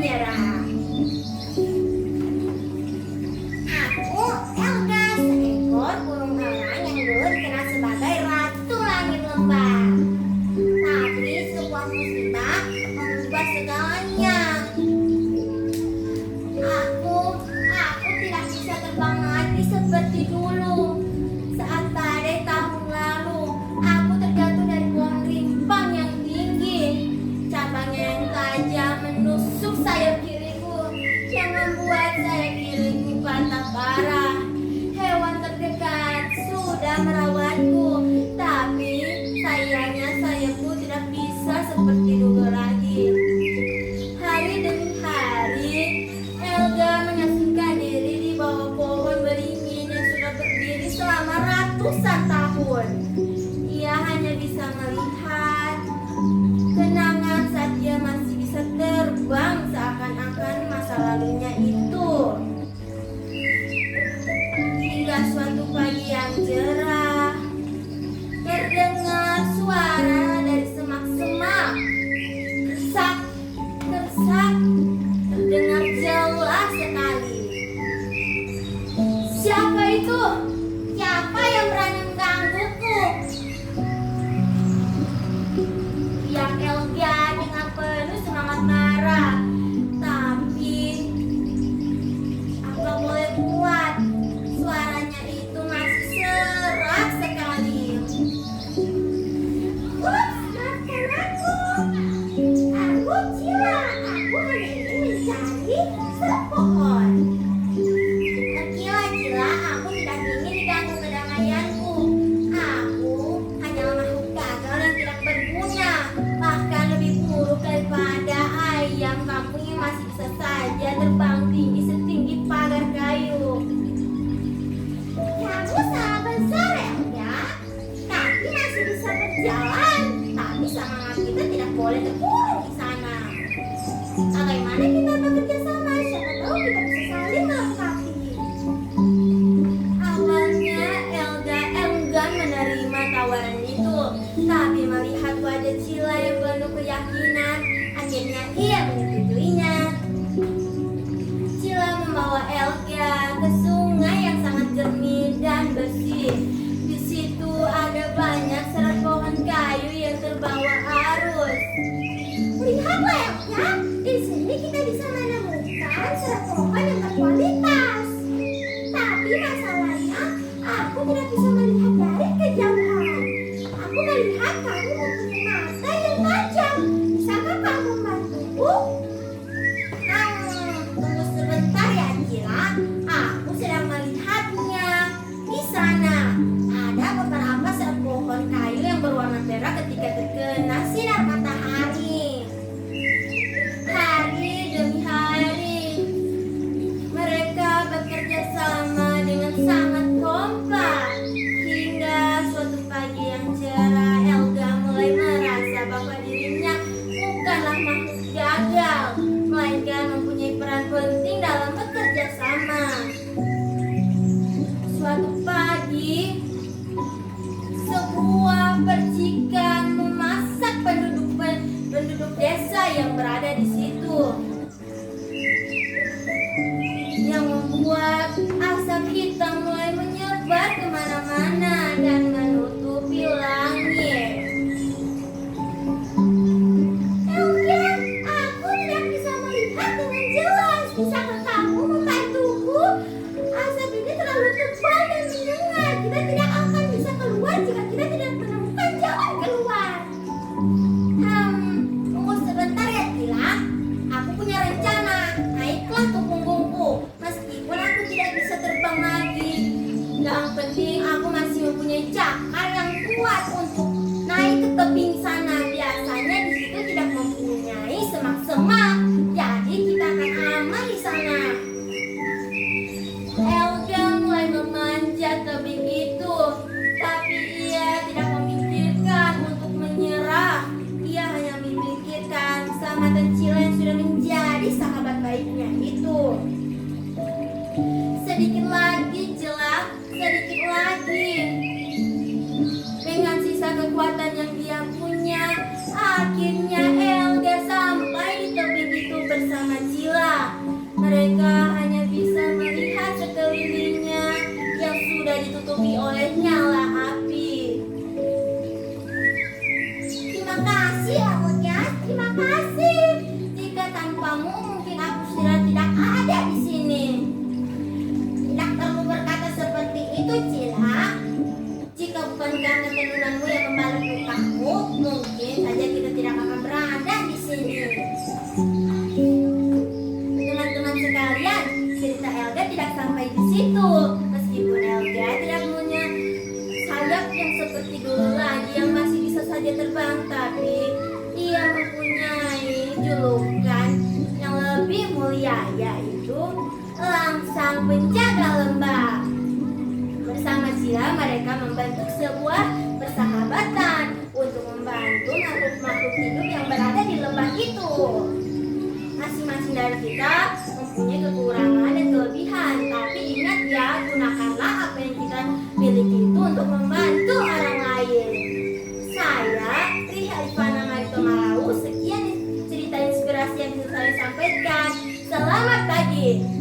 merah. Aku Elga, seekor burung elang yang dulu dikenal sebagai Ratu Langit Lebar. Tapi sebuah musibah mengubah segalanya. Aku tidak bisa terbang lagi seperti dulu. Saat badai tahun lalu, aku terjatuh dari pohon rimpang yang tinggi. Cabangnya yang tajam menusuk sayap kiriku, yang membuat sayap kiriku patah parah. Hewan terdekat sudah merawatku, tapi sayangnya sayapku tidak bisa seperti dulu lagi. Hari demi hari, Elga mengasingkan diri di bawah pohon beringin yang sudah berdiri selama ratusan tahun. Ia hanya bisa melihat kenangan saat dia masih bisa terbang, seakan-akan masa lalunya itu. Hingga suatu pagi yang cerah, terdengar suara dari semak-semak. Kersak, kersak, terdengar jelas sekali. Siapa itu? Siapa yang berani menggangguku? Teriak Elga dengan penuh semangat marah. Tapi apa boleh buat, suaranya itu masih serak sekali. Maafkan aku. Aku Cila. Aku hanya ingin mencari sebuah pohon. Pergilah Cila, aku tidak ingin diganggu kedamaianku. Aku hanyalah makhluk gagal yang tidak berguna, bahkan lebih buruk daripada ayam kampung yang masih bisa saja terbang tinggi setinggi pagar kayu. Kamu salah besar ya, kaki masih bisa berjalan, tapi semangat kita tidak boleh terkurung di sana. Bagaimana kita bekerja sama? Siapa tahu kita bisa saling melengkapi. Awalnya Elga enggan menerima tawaran itu, tapi melihat wajah Cila yang penuh keyakinan, akhirnya ia menyetujuinya. Cila membawa Elga ke sungai yang sangat jernih dan bersih. Di situ ada banyak serat pohon kayu yang terbawa arus. Lihatlah Elga, di sini kita bisa menemukan serat pohon yang berkualitas. Tapi masalahnya, aku tidak bisa melihat dari kejauhan. Aku melihat kamu mempunyai mata yang tajam. Bisakah kamu membantuku? Tunggu sebentar ya Cila. Aku sedang melihatnya. Di sana ada beberapa serat pohon kayu yang berwarna perak ketika terkena sinar matahari. Hari demi hari, mereka bekerja sama dengan sangat kompak. Hingga suatu pagi yang cerah, Elga mulai merasa bahwa dirinya bukanlah makhluk gagal, melainkan mempunyai peran penting dalam bekerja sama. Suatu pagi, sebuah percikan memasak penduduk desa yang berada di situ, yang membuat asap hitam mulai menyebar kemana-mana dan menutupi langit. Elga, aku tidak bisa melihat dengan jelas. Bisakah kamu membantuku? Asap ini terlalu tebal dan menyengat. Kita tidak akan bisa keluar jika kita tidak menemukan jalan keluar. Tunggu sebentar ya Cila. Aku punya rencana. Naiklah ke punggungku. Meskipun aku tidak bisa terbang lagi, yang penting aku masih mempunyai cakar yang kuat untuk naik ke tebing sana. Biasanya di situ tidak mempunyai semak-semak, jadi kita akan aman di sana. Elga mulai memanjat tebing itu, tapi ia tidak memikirkan untuk menyerah. Ia hanya memikirkan keselamatan Cila yang sudah menjadi sahabat baiknya itu. Sedikit lagi Cila, sedikit lagi. Dengan sisa kekuatan yang dia punya, akhirnya Elga sampai di tebing itu bersama Cila. Sila. Mereka hanya bisa melihat sekelilingnya yang sudah ditutupi oleh nyala api. Terima kasih Alga, terima kasih. Jika tanpamu mungkin aku sudah tidak ada di sini. Tidak perlu berkata seperti itu, Cila. Jika bukan karena tenunanmu yang membalas lukaku, mungkin saja kita tidak akan berada di sini. Teman-teman sekalian, cerita Elga tidak sampai di situ. Meskipun Elga tidak punya sayap yang seperti dulu lagi yang masih bisa saja terbang, tapi ia mempunyai julukan yang lebih mulia, yaitu Langsang Penjaga Lembah. Bersama Sila mereka membentuk sebuah persahabatan untuk membantu makhluk-makhluk hidup yang berada di lembah itu. Masing-masing dari kita mempunyai kekurangan dan kelebihan, tapi ingat ya, gunakanlah apa yang kita miliki itu untuk membantu orang lain. Saya, Riha Ivana Marito Malau, sekian cerita inspirasi yang bisa saya sampaikan. Selamat pagi.